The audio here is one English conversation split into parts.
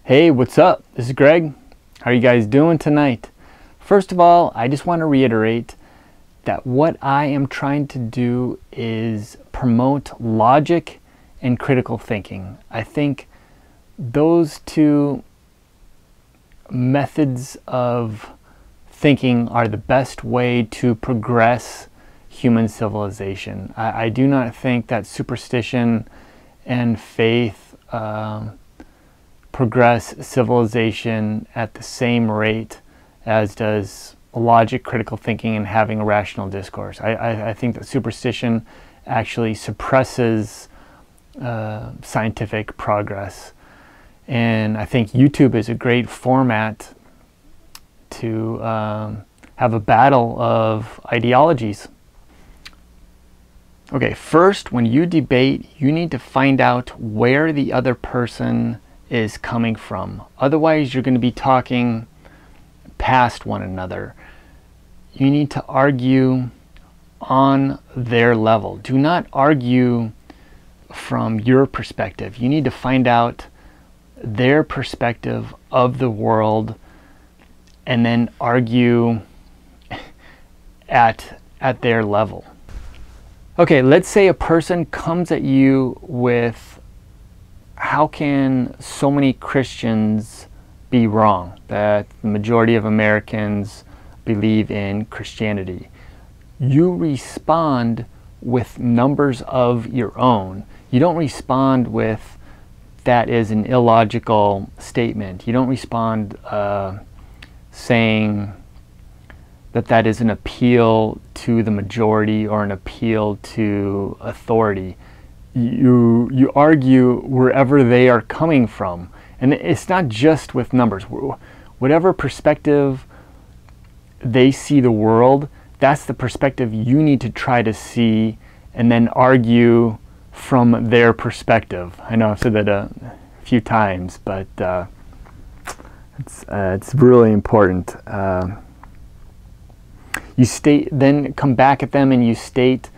Hey, what's up? This is Greg. How are you guys doing tonight? First of all, I just want to reiterate that what I am trying to do is promote logic and critical thinking. I think those two methods of thinking are the best way to progress human civilization. I do not think that superstition and faith progress civilization at the same rate as does logic, critical thinking, and having a rational discourse. I think that superstition actually suppresses scientific progress. And I think YouTube is a great format to have a battle of ideologies. Okay, first, when you debate, you need to find out where the other person is coming from. Otherwise, you're going to be talking past one another. You need to argue on their level. Do not argue from your perspective. You need to find out their perspective of the world and then argue at their level. Okay, let's say a person comes at you with, how can so many Christians be wrong? That the majority of Americans believe in Christianity. You respond with numbers of your own. You don't respond with, that is an illogical statement. You don't respond saying that is an appeal to the majority or an appeal to authority. You argue wherever they are coming from. And it's not just with numbers. Whatever perspective they see the world, that's the perspective you need to try to see and then argue from their perspective. I know I've said that a few times, but it's really important. You state, then come back at them and you state,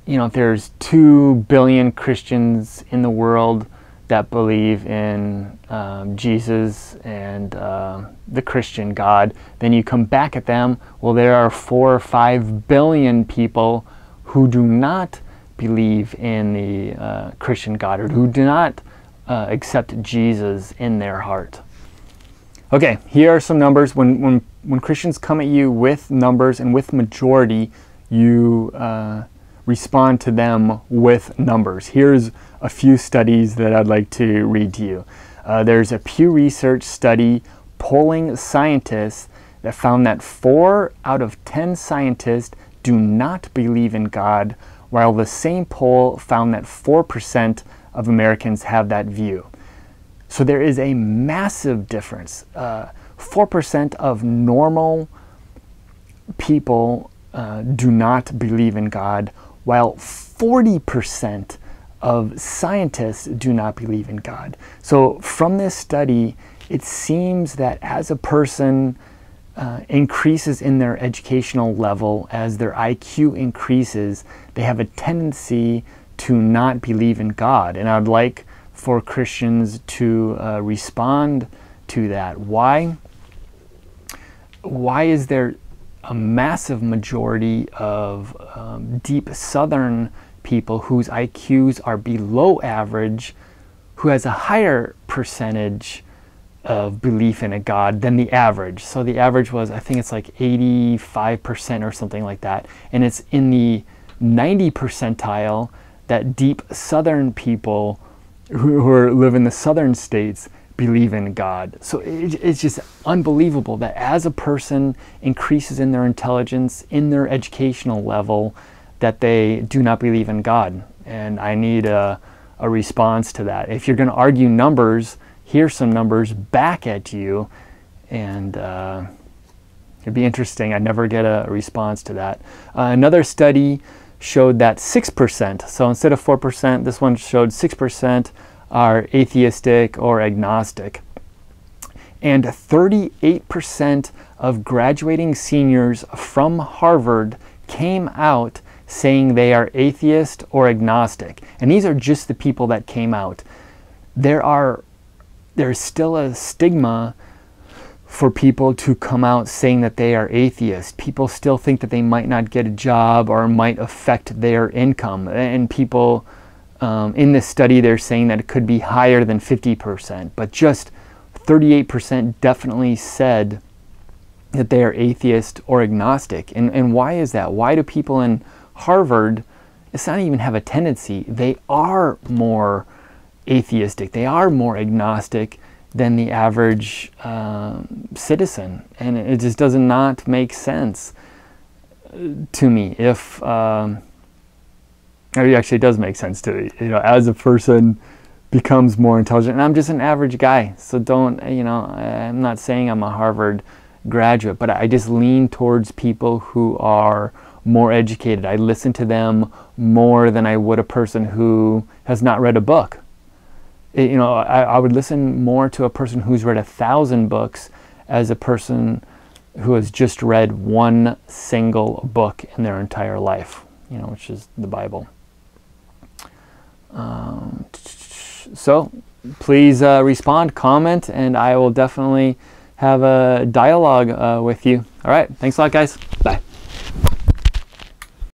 you know, there's 2 billion Christians in the world that believe in Jesus and the Christian God. Then you come back at them, well, there are 4 or 5 billion people who do not believe in the Christian God, or who do not accept Jesus in their heart. Okay, here are some numbers. When Christians come at you with numbers and with majority, you respond to them with numbers. Here's a few studies that I'd like to read to you. There's a Pew Research study polling scientists that found that 4 out of 10 scientists do not believe in God, while the same poll found that 4% of Americans have that view. So there is a massive difference. 4% of normal people do not believe in God, while 40% of scientists do not believe in God. So from this study, it seems that as a person increases in their educational level, as their IQ increases, they have a tendency to not believe in God. And I'd like for Christians to respond to that. Why is there a massive majority of deep Southern people whose IQs are below average, who has a higher percentage of belief in a God than the average? So the average was, I think it's like 85% or something like that. And it's in the 90 percentile that deep Southern people who live in the southern states believe in God. So it's just unbelievable that as a person increases in their intelligence, in their educational level, that they do not believe in God. And I need a response to that. If you're going to argue numbers, here's some numbers back at you, and it'd be interesting. I never get a response to that. Another study showed that 6%, so instead of 4%, this one showed 6% are atheistic or agnostic. And 38% of graduating seniors from Harvard came out saying they are atheist or agnostic. And these are just the people that came out. There are there's still a stigma for people to come out saying that they are atheist. People still think that they might not get a job or might affect their income. And people, in this study, they're saying that it could be higher than 50%, but just 38% definitely said that they are atheist or agnostic. And why is that? Why do people in Harvard, it's not even have a tendency, they are more atheistic, they are more agnostic than the average citizen? And it just does not make sense to me. If it actually does make sense to me, you know, as a person becomes more intelligent, and I'm just an average guy, so don't, you know, I'm not saying I'm a Harvard graduate, but I just lean towards people who are more educated. I listen to them more than I would a person who has not read a book. You know, I would listen more to a person who's read 1,000 books as a person who has just read one single book in their entire life, you know, which is the Bible. So please respond, comment, and I will definitely have a dialogue with you. All right, thanks a lot, guys. Bye.